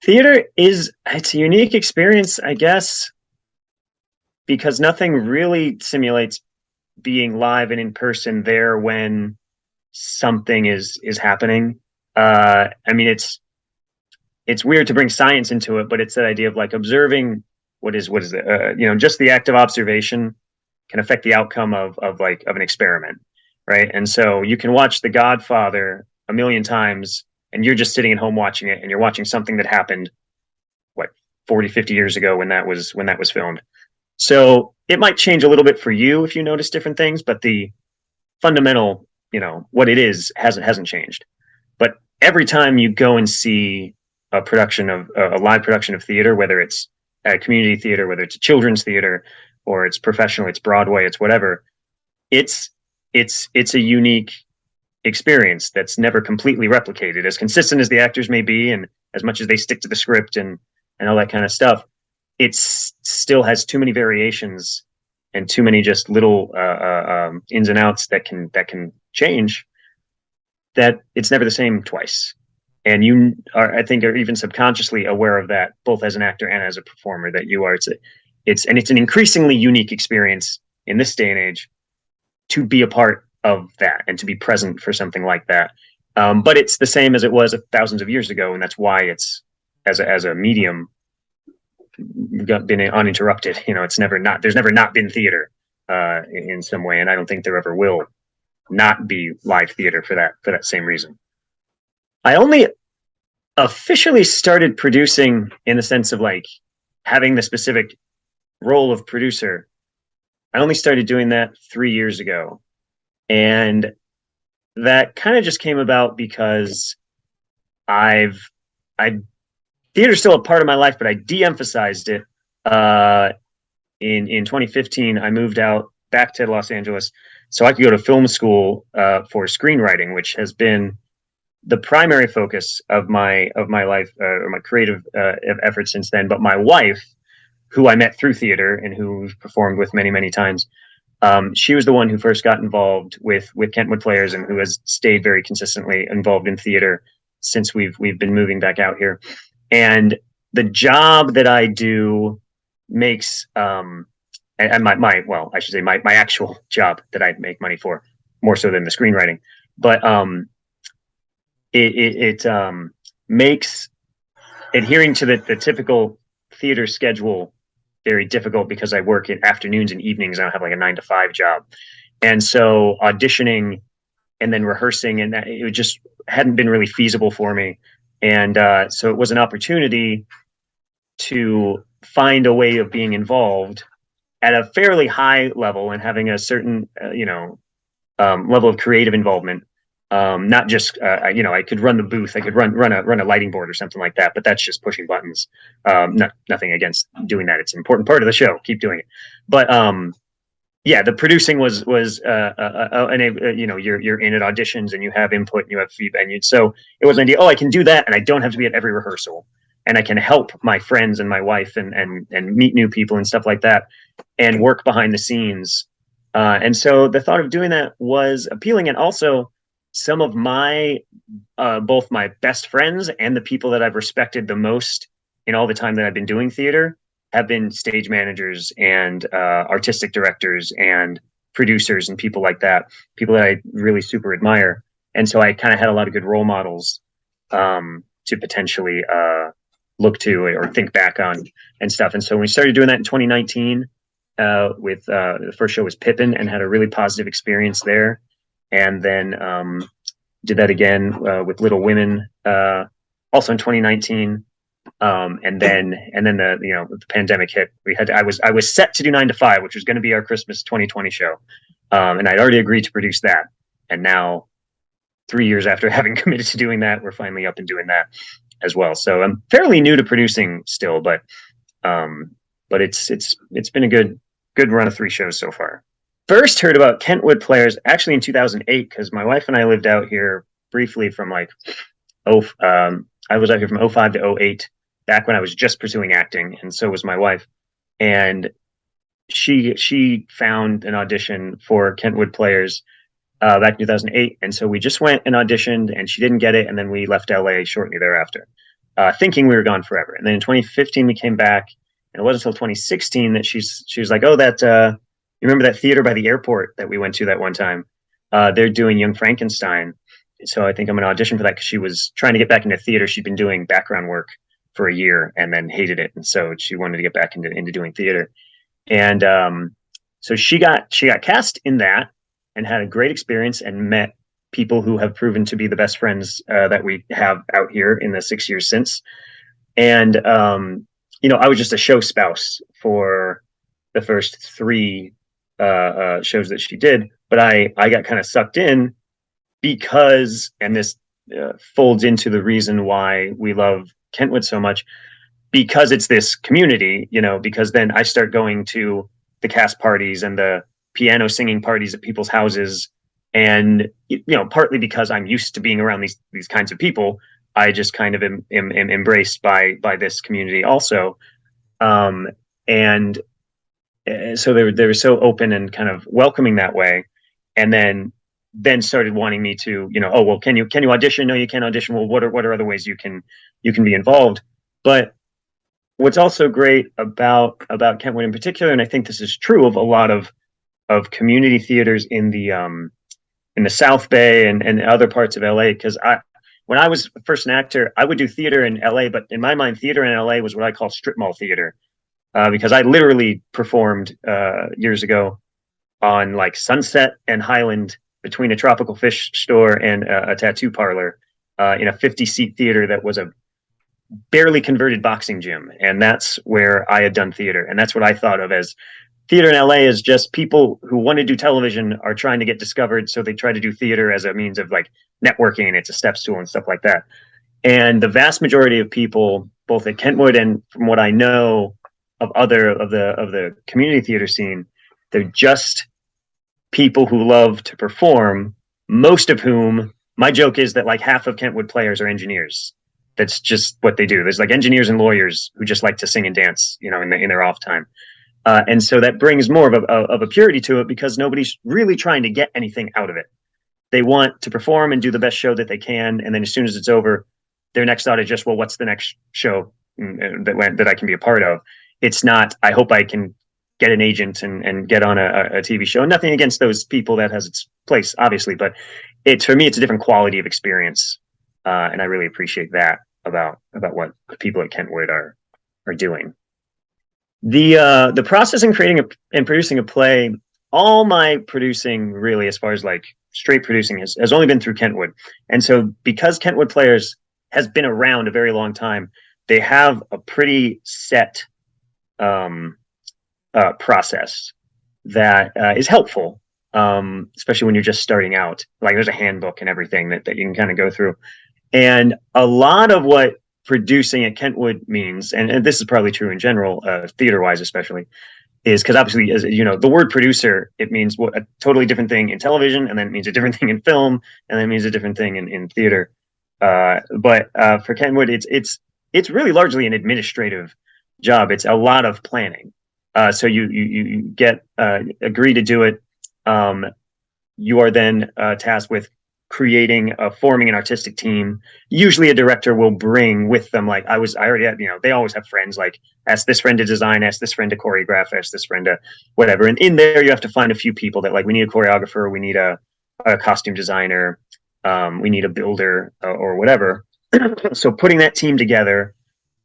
Theater it's a unique experience, I guess, because nothing really simulates being live and in person there when something is happening. I mean, it's weird to bring science into it, but it's that idea of like observing what is it? Just the act of observation can affect the outcome of an experiment, right? And so you can watch The Godfather a million times, and you're just sitting at home watching it, and you're watching something that happened what 40, 50 years ago when that was filmed. So it might change a little bit for you if you notice different things, but the fundamental, what it is hasn't changed. But every time you go and see a live production of theater, whether it's a community theater, whether it's a children's theater, or it's professional, it's Broadway, it's whatever, it's it's a unique experience that's never completely replicated. As consistent as the actors may be, and as much as they stick to the script and all that kind of stuff, it still has too many variations and too many just little ins and outs that can change, that it's never the same twice. And you are, I think, are even subconsciously aware of that, both as an actor and as a performer. That you are. It's an increasingly unique experience in this day and age to be a part of that and to be present for something like that. But it's the same as it was thousands of years ago, and that's why it's as a medium been uninterrupted. It's never not there's never not been theater in some way, and I don't think there ever will not be live theater for that same reason. I only officially started producing in the sense of like having the specific role of producer. I only started doing that 3 years ago, and that kind of just came about because I've I theater's still a part of my life, but I de-emphasized it. In 2015, I moved out back to Los Angeles so I could go to film school for screenwriting, which has been the primary focus of my life or my creative efforts since then. But my wife, who I met through theater and who we've performed with many times, she was the one who first got involved with Kentwood Players and who has stayed very consistently involved in theater since we've been moving back out here. And the job that I do makes and my well, I should say my actual job that I make money for more so than the screenwriting, but it makes adhering to the typical theater schedule very difficult because I work in afternoons and evenings and I have like a 9 to 5 job. And so auditioning and then rehearsing, and it just hadn't been really feasible for me. And so it was an opportunity to find a way of being involved at a fairly high level and having a certain, level of creative involvement. Not just I could run the booth, I could run a lighting board or something like that, but that's just pushing buttons. Nothing against doing that; it's an important part of the show. Keep doing it, but yeah, the producing was you're in at auditions and you have input and you have feedback, and so it was an idea. Oh, I can do that, and I don't have to be at every rehearsal, and I can help my friends and my wife and meet new people and stuff like that, and work behind the scenes. And so the thought of doing that was appealing, and also some of my both my best friends and the people that I've respected the most in all the time that I've been doing theater have been stage managers and artistic directors and producers and people like that, people that I really super admire. And so I kind of had a lot of good role models to potentially look to or think back on and stuff. And so when we started doing that in 2019, with the first show was Pippin, and had a really positive experience there. And then did that again with Little Women, also in 2019. And then the pandemic hit. I was set to do 9 to 5, which was going to be our Christmas 2020 show, and I'd already agreed to produce that. And now, 3 years after having committed to doing that, we're finally up and doing that as well. So I'm fairly new to producing still, but it's been a good run of 3 shows so far. First heard about Kentwood Players actually in 2008 because my wife and I lived out here briefly from like I was out here from 05 to 08, back when I was just pursuing acting, and so was my wife. And she found an audition for Kentwood Players back in 2008, and so we just went and auditioned, and she didn't get it, and then we left LA shortly thereafter. thinking we were gone forever. And then in 2015 we came back, and it wasn't until 2016 that she was like, "Oh, that you remember that theater by the airport that we went to that one time? They're doing Young Frankenstein." So I think I'm going to audition for that because she was trying to get back into theater. She'd been doing background work for a year and then hated it, and so she wanted to get back into doing theater. And so she got cast in that and had a great experience and met people who have proven to be the best friends that we have out here in the 6 years since. And I was just a show spouse for the first three shows that she did, but I got kind of sucked in because, and this folds into the reason why we love Kentwood so much, because it's this community, because then I start going to the cast parties and the piano singing parties at people's houses. And, partly because I'm used to being around these kinds of people, I just kind of am embraced by this community also. And so they were so open and kind of welcoming that way. And then started wanting me to, oh, well, can you audition? No, you can't audition. Well, what are other ways you can be involved? But what's also great about Kentwood in particular, and I think this is true of a lot of community theaters in the South Bay and other parts of LA, because when I was first an actor, I would do theater in LA, but in my mind, theater in LA was what I call strip mall theater, because I literally performed years ago on like Sunset and Highland between a tropical fish store and a tattoo parlor in a 50-seat theater that was a barely converted boxing gym. And that's where I had done theater. And that's what I thought of as theater in LA is just people who want to do television are trying to get discovered. So they try to do theater as a means of like networking. It's a step stool and stuff like that. And the vast majority of people, both at Kentwood and from what I know of other of the community theater scene, they're just people who love to perform, most of whom, my joke is that like half of Kentwood Players are engineers. That's just what they do. There's like engineers and lawyers who just like to sing and dance, in their off time. And so that brings more of a purity to it because nobody's really trying to get anything out of it. They want to perform and do the best show that they can. And then as soon as it's over, their next thought is just, well, what's the next show that I can be a part of? It's not, I hope I can get an agent and get on a TV show. Nothing against those people, that has its place, obviously. But for me, it's a different quality of experience. And I really appreciate that about what people at Kentwood are doing. The process in creating and producing a play, all my producing really, as far as like straight producing, has only been through Kentwood. And so because Kentwood Players has been around a very long time, they have a pretty set process that is helpful, especially when you're just starting out. Like there's a handbook and everything that you can kind of go through. And a lot of what producing at Kentwood means, and this is probably true in general, theater-wise especially, is because obviously, as you know, the word producer, it means a totally different thing in television, and then it means a different thing in film, and then it means a different thing in theater. But for Kentwood, it's really largely an administrative job. It's a lot of planning. So you get agree to do it. You are then tasked with forming an artistic team. Usually a director will bring with them, like I already had, they always have friends, like ask this friend to design, ask this friend to choreograph, ask this friend to whatever. And in there you have to find a few people that like, we need a choreographer, we need a costume designer, we need a builder or whatever. So putting that team together,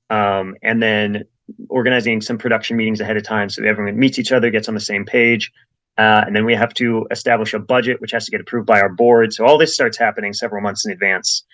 and then organizing some production meetings ahead of time so that everyone meets each other, gets on the same page. And then we have to establish a budget, which has to get approved by our board. So all this starts happening several months in advance,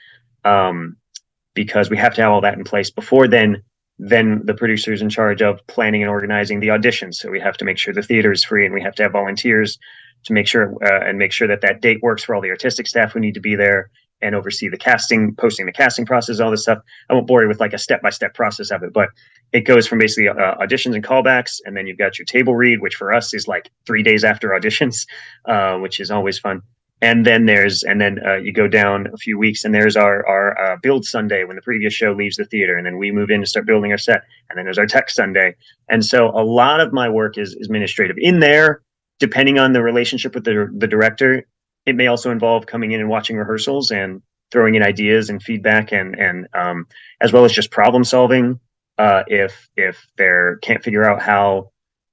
because we have to have all that in place before then the producer is in charge of planning and organizing the auditions. So we have to make sure the theater is free, and we have to have volunteers to make sure that date works for all the artistic staff who need to be there and oversee the casting, posting the casting process, all this stuff. I won't bore you with like a step-by-step process of it, but it goes from basically auditions and callbacks, and then you've got your table read, which for us is like 3 days after auditions, which is always fun. And then you go down a few weeks, and there's our build Sunday when the previous show leaves the theater, and then we move in to start building our set. And then there's our tech Sunday. And so a lot of my work is administrative. In there, depending on the relationship with the director, it may also involve coming in and watching rehearsals and throwing in ideas and feedback, and as well as just problem solving. If they can't figure out how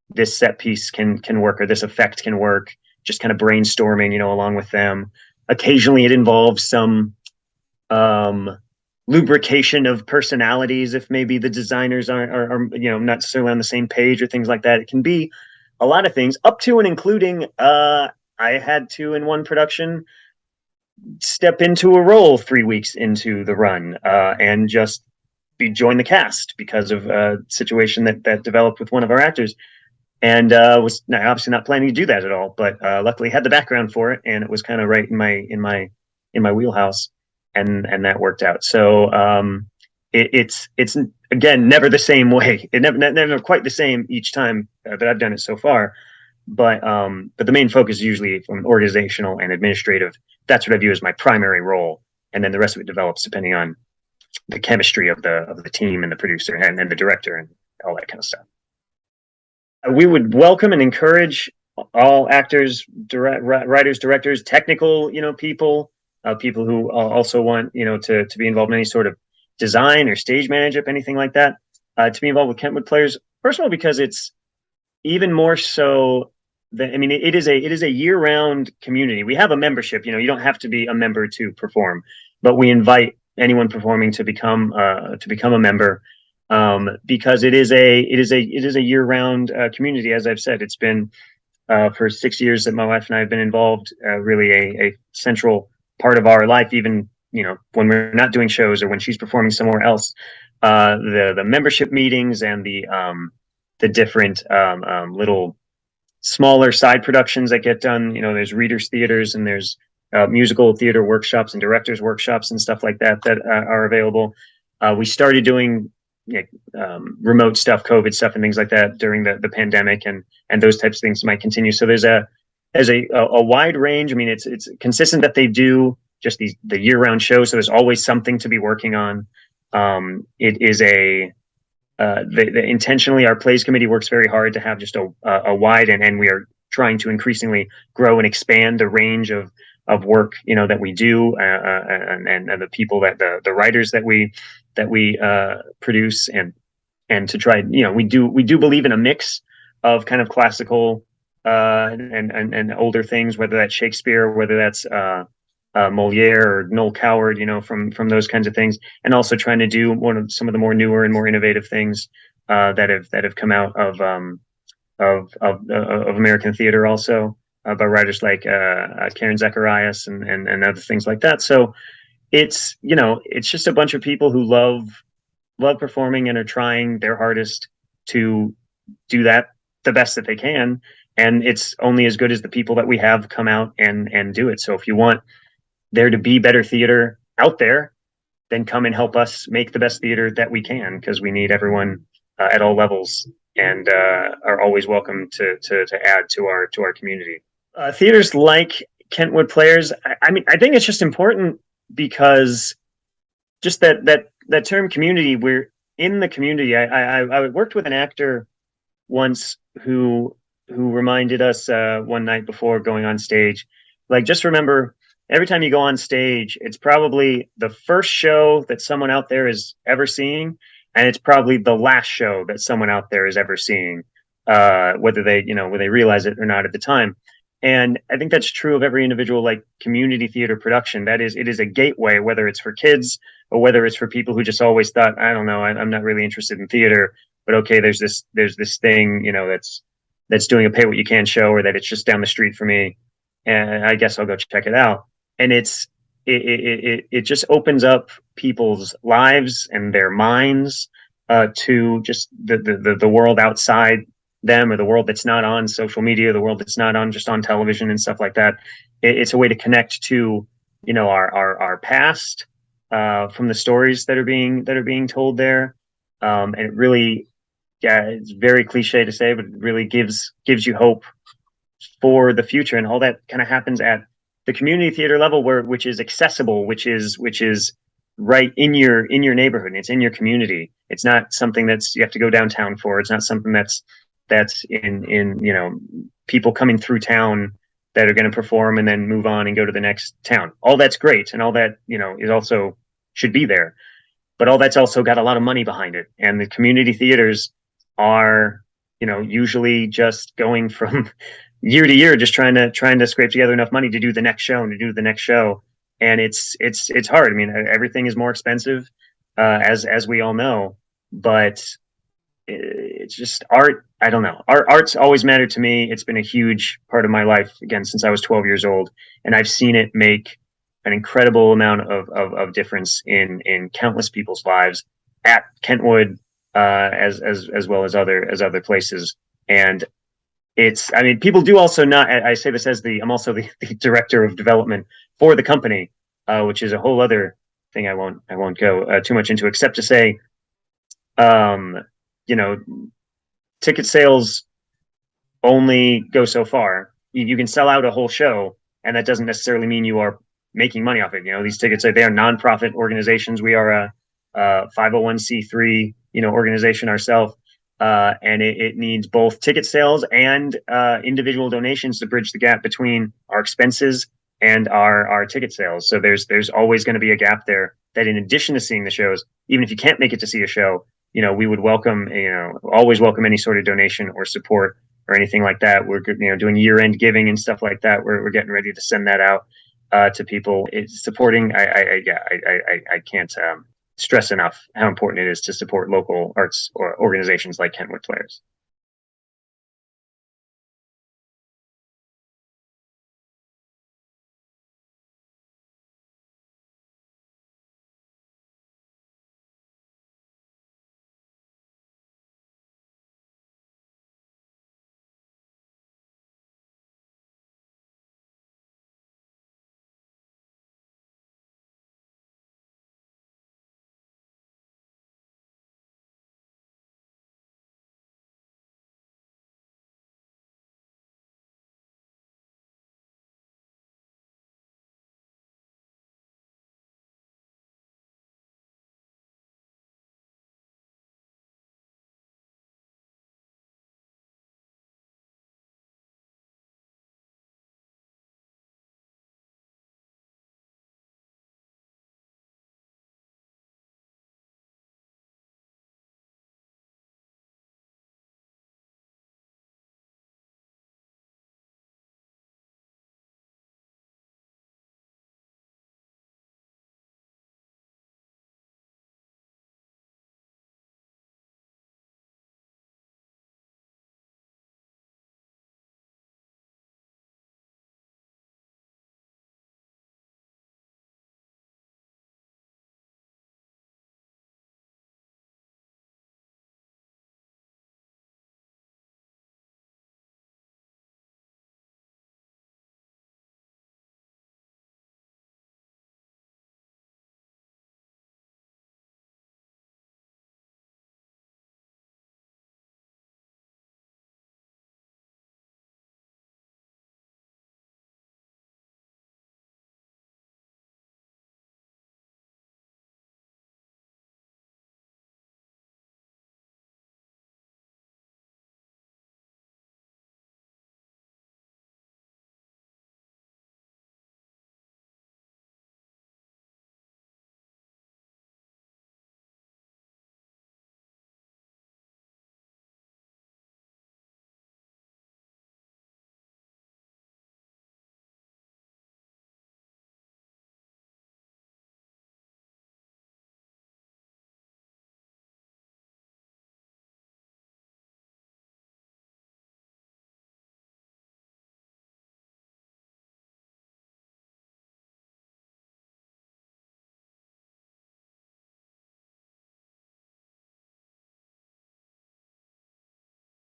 this set piece can work, or this effect can work, just kind of brainstorming, along with them. Occasionally, it involves some um, lubrication of personalities if maybe the designers are not necessarily on the same page, or things like that. It can be a lot of things, up to and including I had to, in one production, step into a role 3 weeks into the run, and just join the cast because of a situation that developed with one of our actors, and was obviously not planning to do that at all, but luckily had the background for it, and it was kind of right in my wheelhouse, and that worked out. So it's again never the same way. It never quite the same each time that I've done it so far. But the main focus is usually from organizational and administrative. That's what I view as my primary role, and then the rest of it develops depending on the chemistry of the team and the producer and the director and all that kind of stuff. We would welcome and encourage all actors, writers, directors, technical, people, people who also want, to be involved in any sort of design or stage management, anything like that, to be involved with Kentwood Players. First of all, because it's even more so that, I mean, it is a year-round community. We have a membership. You don't have to be a member to perform, but we invite anyone performing to become a member, because it is a year-round community. As I've said, it's been for 6 years that my wife and I have been involved. Really, a central part of our life, even when we're not doing shows or when she's performing somewhere else. The membership meetings and the different little smaller side productions that get done. There's readers theaters, and there's musical theater workshops and directors workshops and stuff like that are available. We started doing remote stuff, COVID stuff, and things like that during the pandemic, and those types of things might continue. So there's a wide range. I mean, it's consistent that they do just the year-round shows, so there's always something to be working on. It is intentionally, our plays committee works very hard to have just a wide, and we are trying to increasingly grow and expand the range of work that we do, and the people the writers that we produce, and to try, we do believe in a mix of kind of classical and older things, whether that's Shakespeare, whether that's Moliere or Noel Coward, from those kinds of things, and also trying to do some of the more newer and more innovative things that have come out of American theater, also by writers like Karen Zacharias and other things like that. So it's just a bunch of people who love performing and are trying their hardest to do that the best that they can, and it's only as good as the people that we have come out and do it. So if you want there to be better theater out there, then come and help us make the best theater that we can, because we need everyone at all levels, and are always welcome to add to our community. Theaters like Kentwood Players, I mean, I think it's just important because just that term community, we're in the community. I worked with an actor once who reminded us one night before going on stage, like, just remember, every time you go on stage, it's probably the first show that someone out there is ever seeing, and it's probably the last show that someone out there is ever seeing, whether they realize it or not at the time. And I think that's true of every individual, like, community theater production. That is, it is a gateway, whether it's for kids or whether it's for people who just always thought, I don't know, I'm not really interested in theater, but okay, there's this thing, that's doing a pay what you can show, or that it's just down the street for me, and I guess I'll go check it out. And it just opens up people's lives and their minds to just the world outside them, or the world that's not on social media, the world that's not on just on television and stuff like that. It's a way to connect to our past, from the stories that are being told there, and it really, yeah, it's very cliche to say, but it really gives you hope for the future. And all that kind of happens at the community theater level, which is accessible, which is right in your neighborhood. It's in your community. It's not something that's you have to go downtown for. It's not something that's in people coming through town that are going to perform and then move on and go to the next town. All that's great, and all that is also should be there, but all that's also got a lot of money behind it. And the community theaters are, usually just going from year to year, just trying to scrape together enough money to do the next show and to do the next show. And it's hard. I mean, everything is more expensive, as we all know, but it's just art. I don't know. Art's always mattered to me. It's been a huge part of my life, again, since I was 12 years old, and I've seen it make an incredible amount of difference in countless people's lives at Kentwood, as well as other places. And I mean, people do also not. I say this as I'm also the director of development for the company, which is a whole other thing. I won't go too much into, except to say, um, you know, ticket sales only go so far. You can sell out a whole show, and that doesn't necessarily mean you are making money off it. These tickets they are nonprofit organizations. We are a 501c3 organization ourselves, and it needs both ticket sales and individual donations to bridge the gap between our expenses and our ticket sales. So there's always going to be a gap there. That in addition to seeing the shows, even if you can't make it to see a show, we would always welcome any sort of donation or support or anything like that. We're doing year-end giving and stuff like that. We're getting ready to send that out to people. It's supporting. I can't stress enough how important it is to support local arts or organizations like Kentwood Players.